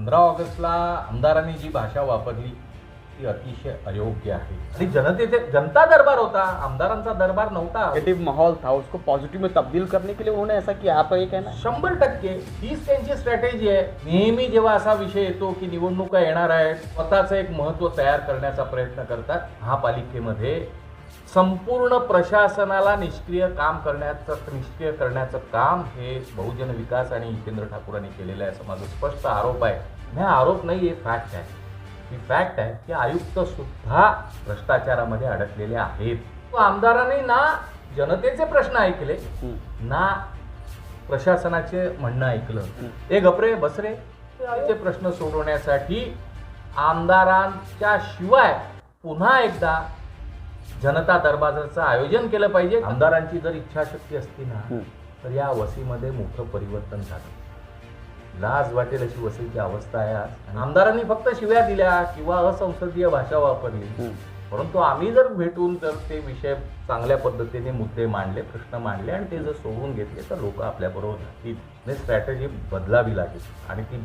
15 ऑगस्टला आमदारांनी जी भाषा वापरली ती अतिशय अयोग्य आहे आणि जनता दरबार होता, आमदारांचा दरबार नव्हता। नेगेटिव माहौल था, उसको पॉजिटिव में तब्दील करने के लिए उन्होंने ऐसा किया, आप ये कहना है? 100% हीच त्यांची स्ट्रॅटेजी आहे। नेहमी जेव्हा असा विषय येतो की निवडणुका येणार आहेत, स्वतःचं एक महत्त्व तयार करण्याचा प्रयत्न करतात। महापालिकेमध्ये संपूर्ण प्रशासनाला निष्क्रिय करण्याचं काम हे बहुजन विकास आणि हितेंद्र ठाकूरांनी केलेलं आहे, असं माझा स्पष्ट आरोप आहे। हा आरोप नाही, हे फॅक्ट आहे। ही फॅक्ट आहे की आयुक्त सुद्धा भ्रष्टाचारामध्ये अडकलेले आहेत। आमदारांनी ना जनतेचे प्रश्न ऐकले ना प्रशासनाचे म्हणणं ऐकलं। ते गपरे बसरे ते प्रश्न सोडवण्यासाठी आमदारांच्या शिवाय पुन्हा एकदा जनता दरबाराचं आयोजन केलं पाहिजे। आमदारांची जर इच्छाशक्ती असती ना तर या वसीमध्ये मोठं परिवर्तन झालं। लाज वाटेल अशी वसईची अवस्था आहे आज। आमदारांनी फक्त शिव्या दिल्या किंवा असंसदीय भाषा वापरली, परंतु आम्ही जर भेटून जर ते विषय चांगल्या पद्धतीने मुद्दे मांडले, प्रश्न मांडले आणि ते जर सोडवून घेतले तर लोक आपल्याबरोबर राहतील। स्ट्रॅटेजी बदलावी लागेल आणि ती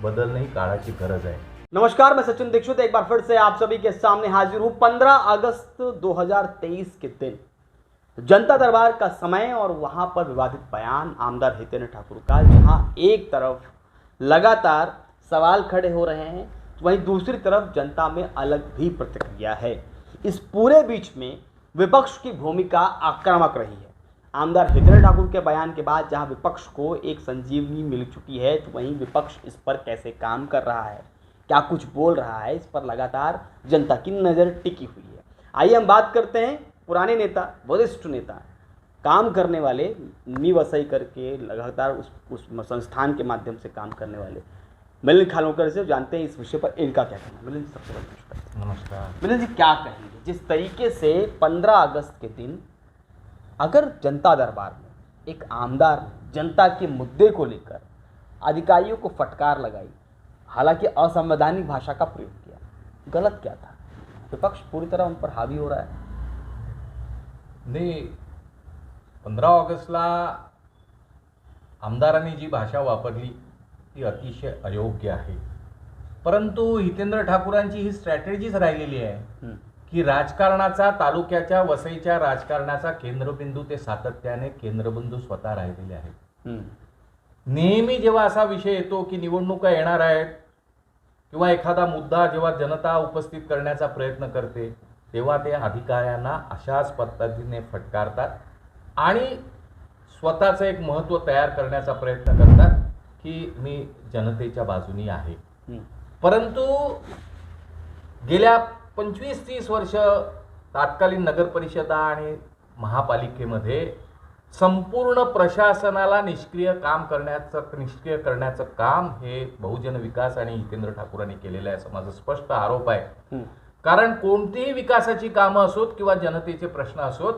बदलणं ही काळाची गरज आहे। नमस्कार, मैं सचिन दीक्षित एक बार फिर से आप सभी के सामने हाजिर हूँ। 15 अगस्त 2023 के दिन जनता दरबार का समय और वहाँ पर विवादित बयान आमदार हितेंद्र ठाकुर का, जहाँ एक तरफ लगातार सवाल खड़े हो रहे हैं तो वहीं दूसरी तरफ जनता में अलग भी प्रतिक्रिया है। इस पूरे बीच में विपक्ष की भूमिका आक्रामक रही है। आमदार हितेंद्र ठाकुर के बयान के बाद जहां विपक्ष को एक संजीवनी मिल चुकी है, तो वहीं विपक्ष इस पर कैसे काम कर रहा है, क्या कुछ बोल रहा है, इस पर लगातार जनता की नज़र टिकी हुई है। आइए हम बात करते हैं पुराने नेता, वरिष्ठ नेता, काम करने वाले, नी वसई करके लगातार उस संस्थान के माध्यम से काम करने वाले मिलिंद खानोलकर से जानते हैं इस विषय पर इनका क्या कहना। मिलिंद, सबसे पहले नमस्कार। मिलिंद जी, क्या कहेंगे जिस तरीके से 15 अगस्त के दिन अगर जनता दरबार में एक आमदार जनता के मुद्दे को लेकर अधिकारियों को फटकार लगाई, हालांकि असंवैधानिक भाषा का प्रयोग किया, गलत क्या था? विपक्ष पूरी तरह उन पर हावी हो रहा है। नहीं, 15 ऑगस्टला आमदारांनी जी भाषा वापरली ती अतिशय अयोग्य आहे, परंतु हितेंद्र ठाकूरांची ही स्ट्रॅटेजीच राहिलेली आहे की राजकारणाचा, तालुक्याच्या वसईच्या राजकारणाचा केंद्रबिंदू ते सातत्याने केंद्रबिंदू स्वतः राहिलेले आहेत। नेहमी जेव्हा असा विषय येतो की निवडणुका येणार आहेत किंवा एखादा मुद्दा जेव्हा जनता उपस्थित करण्याचा प्रयत्न करते, तेव्हा ते अधिकाऱ्यांना अशाच पद्धतीने फटकारतात आणि स्वतःचं एक महत्त्व तयार करण्याचा प्रयत्न करतात की मी जनतेच्या बाजूनी आहे। परंतु गेल्या 25-30 वर्ष तात्कालीन नगर परिषदा आणि महापालिकेमध्ये संपूर्ण प्रशासनाला निष्क्रिय करण्याचं काम हे बहुजन विकास आणि हितेंद्र ठाकूरांनी केलेलं आहे, असं माझा स्पष्ट आरोप आहे। कारण कोणतीही विकासाची कामं असोत किंवा जनतेचे प्रश्न असोत,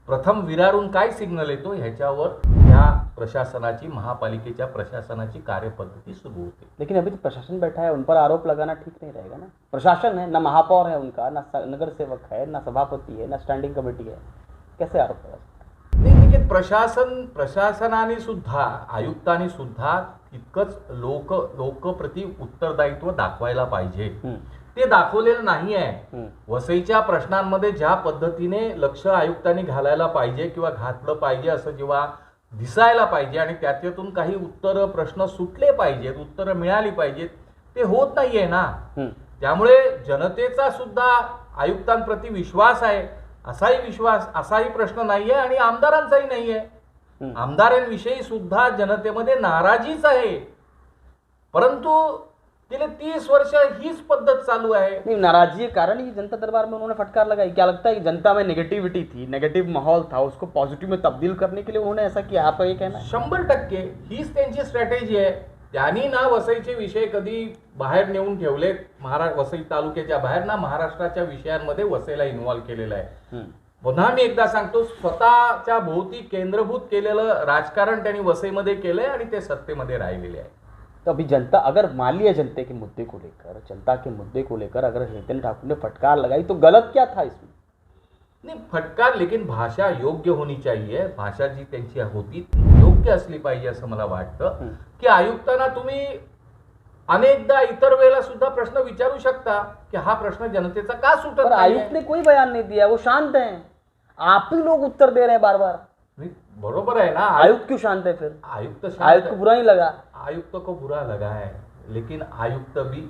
प्रथम विरारून काय सिग्नल येतो ह्याच्यावर या प्रशासनाची, महापालिकेच्या प्रशासनाची कार्यपद्धती सुरू होते। लेकिन अभी तो प्रशासन बैठा है, उन पर आरोप लगाना ठीक नहीं रहेगा ना। प्रशासन है, ना महापौर है उनका, ना नगर सेवक है, ना सभापति है, ना स्टँडिंग कमिटी है, कैसे आरोप लगा? नाही, देखील प्रशासनाने सुद्धा, आयुक्तांनी सुद्धा तितकंच लोकप्रती उत्तरदायित्व दाखवायला पाहिजे। ते दाखवलेलं नाही आहे। वसईच्या प्रश्नांमध्ये ज्या पद्धतीने लक्ष आयुक्तांनी घालायला पाहिजे किंवा घातलं पाहिजे असं जेव्हा दिसायला पाहिजे आणि त्यातून काही उत्तर प्रश्न सुटले पाहिजेत, उत्तरं मिळाली पाहिजेत, ते होत नाहीये ना। त्यामुळे जनतेचा सुद्धा आयुक्तांप्रती विश्वास आहे, असाही प्रश्न नाहीये आणि आमदारांचाही नाहीये। आमदारांविषयी सुद्धा जनतेमध्ये नाराजीच आहे, परंतु गेले 30 वर्ष हीच पद्धत चालू आहे। नहीं, नाराजी के कारण ही जनता दरबार में उन्होंने फटकार लगाई। क्या लगता है कि जनता में नेगेटिविटी थी, नेगेटिव माहौल था, उसको पॉजिटिव में तब्दील करने के लिए उन्होंने ऐसा किया, आप ये कहना है? 100% हीच त्यांची स्ट्रॅटेजी आहे। त्यांनी ना वसईचे विषय कधी बाहेर नेऊन ठेवले, वसई तालुक्याच्या बाहेर ना महाराष्ट्राच्या विषयांमध्ये वसईला इन्व्हॉल्व केलेलं आहे। पुन्हा मी एकदा सांगतो, स्वतःच्या भोवती केंद्रभूत केलेलं राजकारण त्यांनी वसईमध्ये केलंय आणि ते सत्तेमध्ये राहिलेले आहे। तो अभी जनता, अगर मान लिया जनता के मुद्दे को लेकर अगर हितेंद्र ठाकुर ने फटकार लगाई तो गलत क्या था इसमें? नहीं, फटकार, लेकिन भाषा योग्य होनी चाहिए। भाषा जी त्यांची होती योग्य असली पाहिजे असं मला वाटतं की आयुक्तांना तुम्ही अनेकदा इतर वेळेला सुद्धा प्रश्न विचारू शकता की हा प्रश्न जनतेचा का सुटत पर नाहीये? आयुक्त ने कोई बयान नहीं दिया, वो शांत हैं। आप ही लोग उत्तर दे रहे हैं बार बार। नाही, बरोबर आहे ना. आयुक्त क्यों शांत है फिर? आयुक्त आयुक्त को बुरा नहीं लगा? आयुक्त को बुरा लगा है, लेकिन आयुक्त भी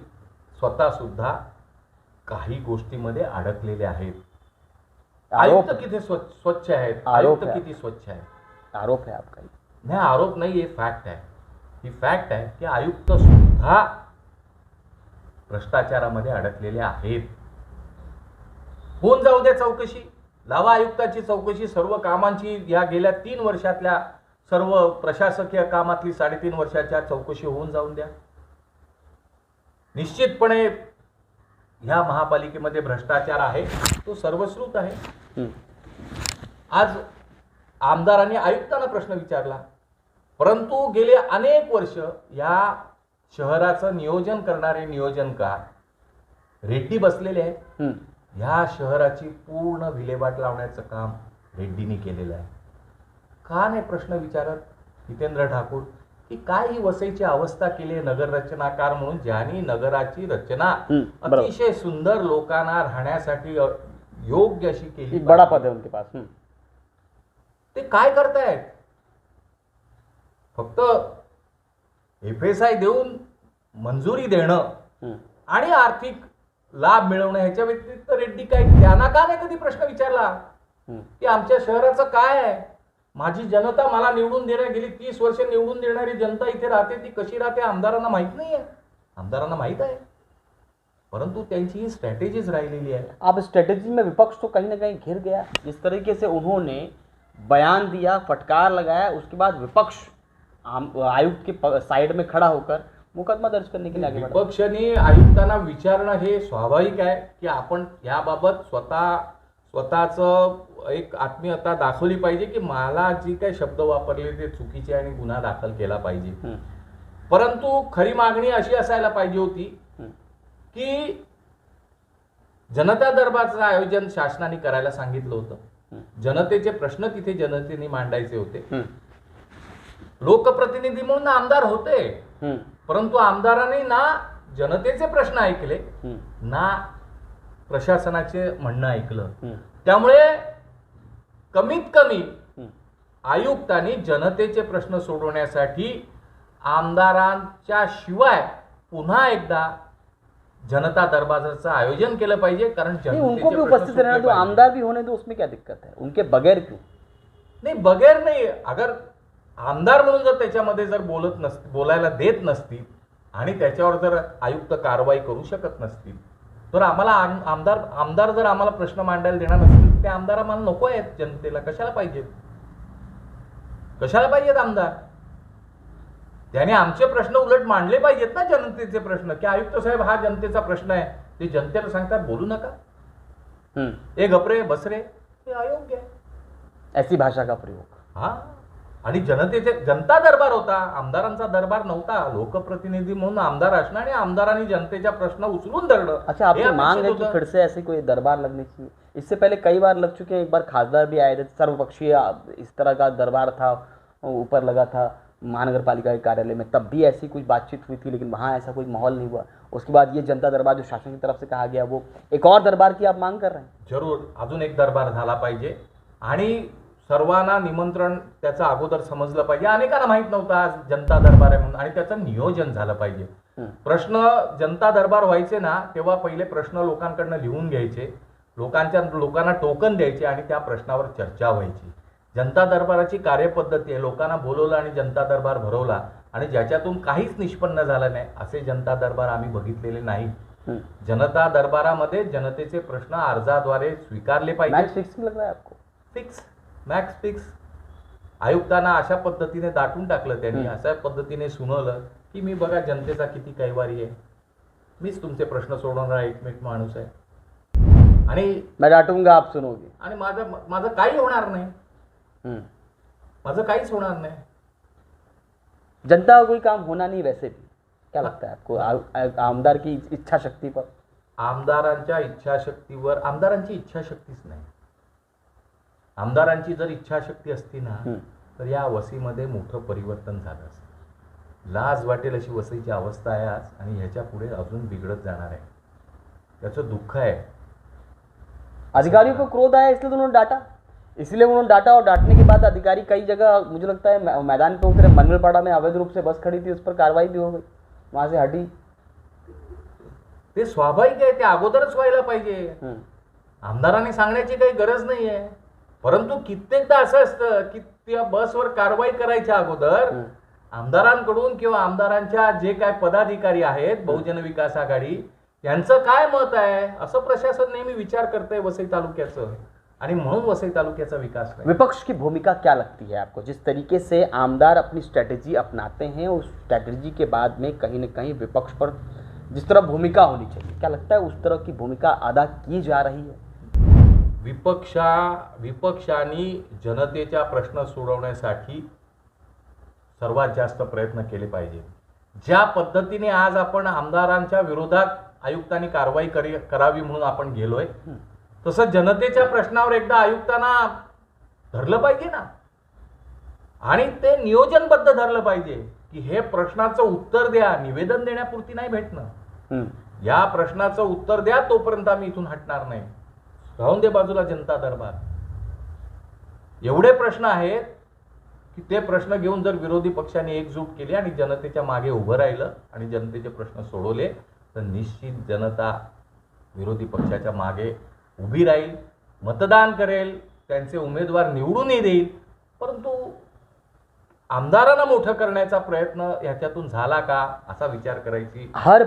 स्वतः सुद्धा काही गोष्टीमध्ये अडकलेले आहेत. आरोप आयुक्त किती स्वच्छ आहेत, आरोप आयुक्त है. किती स्वच्छ आहेत. आरोप है आपका। नाही, आरोप नाही, हे फॅक्ट आहे. ही फॅक्ट आहे की आयुक्त सुद्धा भ्रष्टाचारामध्ये अडकलेले आहेत. होऊन जाऊ द्या चौकशी, लावा आयुक्ताची चौकशी सर्व कामांची. या गेल्या 3 वर्षातल्या सर्व प्रशासकीय कामातली 3.5 वर्षाच्या चौकशी होऊन जाऊन द्या. निश्चितपणे ह्या महापालिकेमध्ये भ्रष्टाचार आहे, तो सर्वश्रुत आहे. आज आमदारांनी आयुक्तांना प्रश्न विचारला, परंतु गेले अनेक वर्ष या शहराचं नियोजन करणारे नियोजनकार रेड्डी बसलेले आहेत. ह्या शहराची पूर्ण विल्हेवाट लावण्याचं काम रेड्डींनी केलेलं आहे. का नाही प्रश्न विचारत जितेंद्र ठाकूर की काय ही वसईची अवस्था केली आहे नगर रचनाकार म्हणून, ज्यांनी नगराची रचना अतिशय सुंदर लोकांना राहण्यासाठी योग्य अशी केली. बड़ा पद है उनके पास. ते काय करतायत? फक्त FSI देऊन मंजुरी देणं आणि आर्थिक लाभ मिळवणं ह्याच्या व्यतिरिक्त रेड्डी काय त्यांना का नाही कधी प्रश्न विचारला की आमच्या शहराचं काय आहे? माझी जनता मला निवडून देण्या गेली 30 वर्ष निवडून देणारी जनता इथे राहते, ती कशी राहते आमदारांना माहित नाहीये. आमदारांना माहित आहे, परंतु त्यांची ही स्ट्रॅटेजीज राहिलेली आहे. अब स्ट्रेटेजी में विपक्ष तो कहीं ना कहीं घिर गया. जिस तरीके से उन्होंने बयान दिया, फटकार लगाया, उसके बाद विपक्ष आयुक्त के साइड में खड़ा होकर मुकदमा दर्ज करने के लिए आगे बढ़ा. विपक्षाने आयुक्तांना विचारणं हे स्वाभाविक आहे की आपण याबाबत स्वतःचं एक आत्मीयता दाखवली पाहिजे की मला जी काही शब्द वापरले ते चुकीचे आणि गुन्हा दाखल केला पाहिजे. परंतु खरी मागणी अशी असायला पाहिजे होती की जनता दरबारचं आयोजन शासनाने करायला सांगितलं होतं. जनतेचे प्रश्न तिथे जनतेने मांडायचे होते. लोकप्रतिनिधी म्हणून आमदार होते, परंतु आमदारांनी ना जनतेचे प्रश्न ऐकले ना प्रशासनाचे म्हणणं ऐकलं. त्यामुळे कमीत कमी आयुक्तांनी जनतेचे प्रश्न सोडवण्यासाठी आमदारांच्या शिवाय पुन्हा एकदा जनता दरबाराचं आयोजन केलं पाहिजे. कारण उनको भी उपस्थित रहना दो, आमदार भी होने दो, उसमें क्या दिक्कत है? उनके बगैर क्यों? नाही, बगैर नाही. अगर आमदार म्हणून जर त्याच्यामध्ये जर बोलायला देत नसतील आणि त्याच्यावर जर आयुक्त कारवाई करू शकत नसतील तर आम्हाला आमदार जर आम्हाला प्रश्न मांडायला देणार नसतील, ते आमदार आम्हाला नको आहेत. जनतेला कशाला पाहिजेत आमदार? त्याने आमचे प्रश्न उलट मांडले पाहिजेत ना, जनतेचे प्रश्न. की आयुक्त साहेब हा जनतेचा प्रश्न आहे, ते जनतेला सांगतात बोलू नका, ए गपरे बसरे, हे अयोग्य आहे. ऐसी भाषा का प्रयोग. हा, आणि जनता दरबार होता, आमदारांचा दरबार नव्हता. लोकप्रतिनिधी म्हणून आमदार असणं आणि आमदारांनी जनतेचा प्रश्न उचलून धरणं. अच्छा, आपकी मांग है कि फिर से ऐसे कोई दरबार लगने चाहिए? इससे पहले कई बार लग चुके हैं. एक बार खासदार भी आए थे, सर्वपक्षीय इस तरह का दरबार था, ऊपर लगा था महानगर पालिका के कार्यालय में, तब भी ऐसी कुछ बातचीत हुई थी, लेकिन वहाँ ऐसा कोई माहौल नहीं हुआ. उसके बाद ये जनता दरबार जो शासन की तरफ से कहा गया, वो एक और दरबार की आप मांग कर रहे हैं? जरूर, अजून एक दरबार झाला पाहिजे आणि सर्वांना निमंत्रण त्याचं अगोदर समजलं पाहिजे. अनेकांना माहित नव्हतं आज जनता दरबार आहे म्हणून, आणि त्याचं नियोजन झालं पाहिजे. प्रश्न जनता दरबार व्हायचे ना, तेव्हा पहिले प्रश्न लोकांकडनं लिहून घ्यायचे, लोकांना टोकन द्यायचे आणि त्या प्रश्नावर चर्चा व्हायची. जनता दरबाराची कार्यपद्धती आहे, लोकांना बोलवलं आणि जनता दरबार भरवला आणि ज्याच्यातून काहीच निष्पन्न झालं नाही असे जनता दरबार आम्ही बघितलेले नाही. जनता दरबारामध्ये जनतेचे प्रश्न अर्जाद्वारे स्वीकारले पाहिजे. मॅक्स फिक्स आयुक्तांना अशा पद्धतीने दाटून टाकलं त्यांनी, अशा पद्धतीने सुनावलं की मी बघा जनतेचा किती कैवारी आहे, मीच तुमचे प्रश्न सोडवणारा एकमेक माणूस आहे आणि मैं डांटूंगा आप सुनोगे, आणि माझं काही होणार नाही, माझं काहीच होणार नाही. जनता का कोई काम होना नहीं. वैसे भी क्या लगता है आपको आमदार की इच्छा शक्ति पर? आमदारांच्या इच्छाशक्तीवर, आमदारांची इच्छाशक्तीच नाही. आमदारांची जर इच्छाशक्ती असती ना तर या वसीमध्ये मोठं परिवर्तन झालं असतं. लाज वाटेल अशी वसईची अवस्था आहे आज, आणि ह्याच्या पुढे अजून बिघडत जाणार आहे. त्याचं दुःख आहे. अधिकारियों को क्रोध आया इसलिए तो उन्होंने डांटा, इसलिए उन्होंने डांटा, और डांटने के बाद अधिकारी कई जगह मुझे लगता है मैदान पे उतरे. मनवेलपाड़ा में अवैध रूप से बस खड़ी थी, उस पर कार्रवाई भी हो गई, वहां से हटी. ते स्वाभाविक आहे, ते अगोदरच व्हायला पाहिजे. आमदारांनी सांगण्याची काही गरज नाही आहे. परंतु कित्येकदा असं असतं की त्या बसवर कारवाई करायच्या अगोदर आमदारांकडून किंवा आमदारांच्या जे काय पदाधिकारी आहेत बहुजन विकास आघाडी यांचं काय मत आहे असं प्रशासन नेहमी विचार करतंय वसई तालुक्याचं, आणि म्हणून वसई तालुक्याचा विकास नाही. विपक्ष की भूमिका क्या लगती है आपको? जिस तरीके से आमदार अपनी स्ट्रेटेजी अपनाते हैं, उस स्ट्रेटेजी के बाद में कहीं ना कहीं विपक्ष पर जिस तरह भूमिका होनी चाहिए, क्या लगता है उस तरह की भूमिका अदा की जा रही है? विपक्षांनी जनतेच्या प्रश्न सोडवण्यासाठी सर्वात जास्त प्रयत्न केले पाहिजे. ज्या पद्धतीने आज आपण आमदारांच्या विरोधात आयुक्तांनी कारवाई करावी म्हणून आपण गेलोय, तसं जनतेच्या प्रश्नावर एकदा आयुक्तांना धरलं पाहिजे ना, आणि ते नियोजनबद्ध धरलं पाहिजे की हे प्रश्नाचं उत्तर द्या. निवेदन देण्यापुरती नाही भेटणं. या प्रश्नाचं उत्तर द्या, तोपर्यंत आम्ही इथून हटणार नाही. राहून दे बाजूला जनता दरबार. एवढे प्रश्न आहेत की ते प्रश्न घेऊन जर विरोधी पक्षांनी एकजूट केली आणि जनतेच्या मागे उभं राहिलं आणि जनतेचे प्रश्न सोडवले, तर निश्चित जनता विरोधी पक्षाच्या मागे उभी राहील, मतदान करेल, त्यांचे उमेदवार निवडूनही देईल. परंतु आमदारांना मोठं करण्याचा प्रयत्न ह्याच्यातून झाला का असा विचार करायची. हर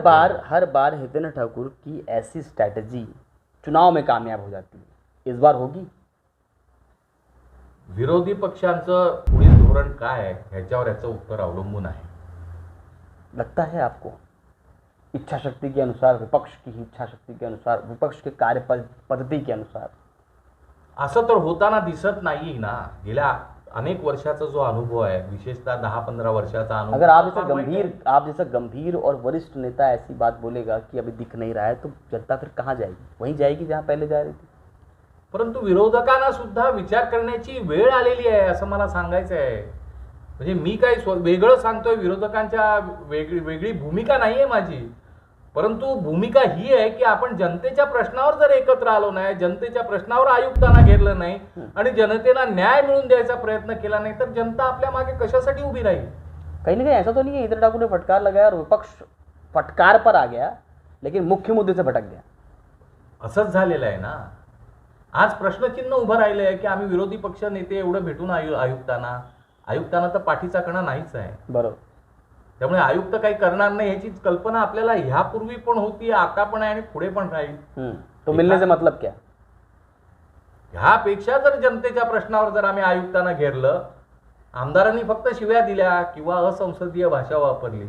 बार हितेंद्र ठाकुर की ऐसी स्ट्रैटेजी चुनाव में कामयाब हो जाती है, इस बार होगी? विरोधी पक्षांचं पुढील धोरण काय आहे ह्याच्यावर याचं उत्तर अवलंबून आहे. लगता है आपको इच्छा शक्ति के अनुसार, विपक्ष की इच्छा शक्ति के अनुसार, विपक्ष के कार्य पद्धति के अनुसार असं तर होताना दिसत नाही ना. गेल्या अनेक वर्षाचा जो अनुभव आहे, विशेषतः 10-15 वर्षाचा अनुभव. अगर आप जैसा गंभीर और वरिष्ठ नेता ऐसी बात बोलेगा कि अभी दिख नहीं रहा है, तो जनता फिर कहाँ जाएगी? वहीं जाएगी जहाँ पहले जा रही थी. परंतु विरोधकांना सुद्धा विचार करण्याची वेळ आलेली आहे असं मला सांगायचं आहे. म्हणजे मी काही वेगळं सांगतोय, विरोधकांच्या वेगळी भूमिका नाहीये माझी. परंतु भूमिका ही आहे की आपण जनतेच्या प्रश्नावर जर एकत्र आलो नाही, जनतेच्या प्रश्नावर आयुक्तांना घेरलं नाही आणि जनतेला न्याय मिळवून द्यायचा प्रयत्न केला नाही, तर जनता आपल्या मागे कशासाठी उभी राहील? कहीं ना कहीं ऐसा तो नहीं है हितेंद्र ठाकुर ने फटकार लगाया और विपक्ष फटकार पर आ गया, लेकिन मुख्य मुद्दे से भटक गया? असंच झालेलं आहे ना. आज प्रश्नचिन्ह उभं राहिलं आहे की आम्ही विरोधी पक्ष नेते एवढं भेटून आयुक्तांना तर पाठीचा कणा नाहीच आहे. बरोबर. त्यामुळे आयुक्त काही करणार नाही ह्याची कल्पना आपल्याला ह्यापूर्वी पण होती, आता पण आहे आणि पुढे पण राहील. तो मिलने से मतलब क्या? ह्यापेक्षा जर जनतेच्या प्रश्नावर जर आम्ही आयुक्तांना घेरलं, आमदारांनी फक्त शिव्या दिल्या किंवा असंसदीय भाषा वापरली,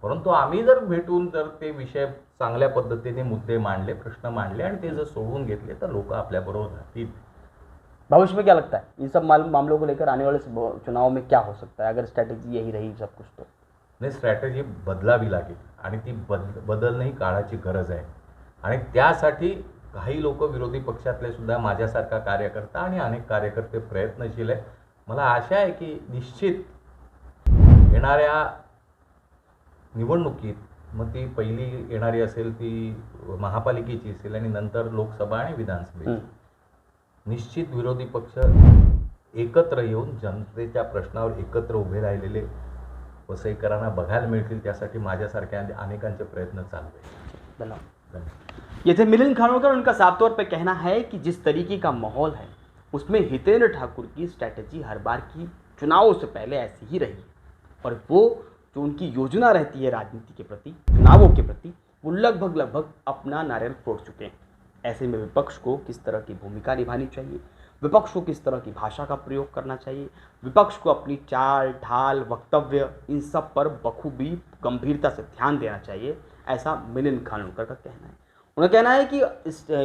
परंतु आम्ही जर भेटून जर ते विषय चांगल्या पद्धतीने मुद्दे मांडले, प्रश्न मांडले आणि ते जर सोडवून घेतले, तर लोक आपल्या बरोबर राहतील. भविष्य में क्या लगता है इन सब मामलों को लेकर आने वाले चुनाव में क्या हो सकता है, अगर स्ट्रैटेजी यही रही सब कुछ तो? नाही, स्ट्रॅटेजी बदलावी लागेल आणि ती बदलणं ही काळाची गरज आहे. आणि त्यासाठी काही लोक विरोधी पक्षातले सुद्धा माझ्यासारखा कार्यकर्ता आणि अनेक कार्यकर्ते प्रयत्नशील आहेत. मला आशा आहे की निश्चित येणाऱ्या निवडणुकीत, मग ती पहिली येणारी असेल ती महापालिकेची असेल आणि नंतर लोकसभा आणि विधानसभेची, निश्चित विरोधी पक्ष एकत्र येऊन जनतेच्या प्रश्नावर एकत्र उभे राहिलेले वसईकरांना बघायला मिळतील. त्यासाठी माझ्यासारख्या अनेकांचे प्रयत्न चालू आहेत. धन्यवाद. ये थे मिलिंद खानोलकर. उनका साफ तौर पे कहना है कि जिस तरीके का माहौल है उसमें हितेंद्र ठाकुर की स्ट्रैटेजी हर बार की चुनावों से पहले ऐसी ही रही है, और वो जो उनकी योजना रहती है राजनीति के प्रति, चुनावों के प्रति, वो लगभग अपना नारियल फोड़ चुके हैं. ऐसे में विपक्ष को किस तरह की भूमिका निभानी चाहिए, विपक्ष को किस तरह की भाषा का प्रयोग करना चाहिए, विपक्ष को अपनी चाल ढाल वक्तव्य इन सब पर बखूबी गंभीरता से ध्यान देना चाहिए, ऐसा मिलिंद खानोलकर का कहना है. उनका कहना है कि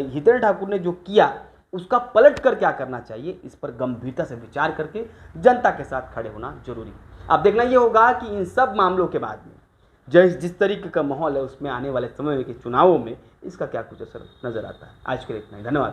हितेंद्र ठाकुर ने जो किया उसका पलट कर क्या करना चाहिए, इस पर गंभीरता से विचार करके जनता के साथ खड़े होना जरूरी. अब देखना ये होगा कि इन सब मामलों के बाद में जिस तरीके का माहौल है उसमें आने वाले समय के चुनावों में इसका क्या कुछ असर नजर आता है. आज के लिए इतना ही. धन्यवाद.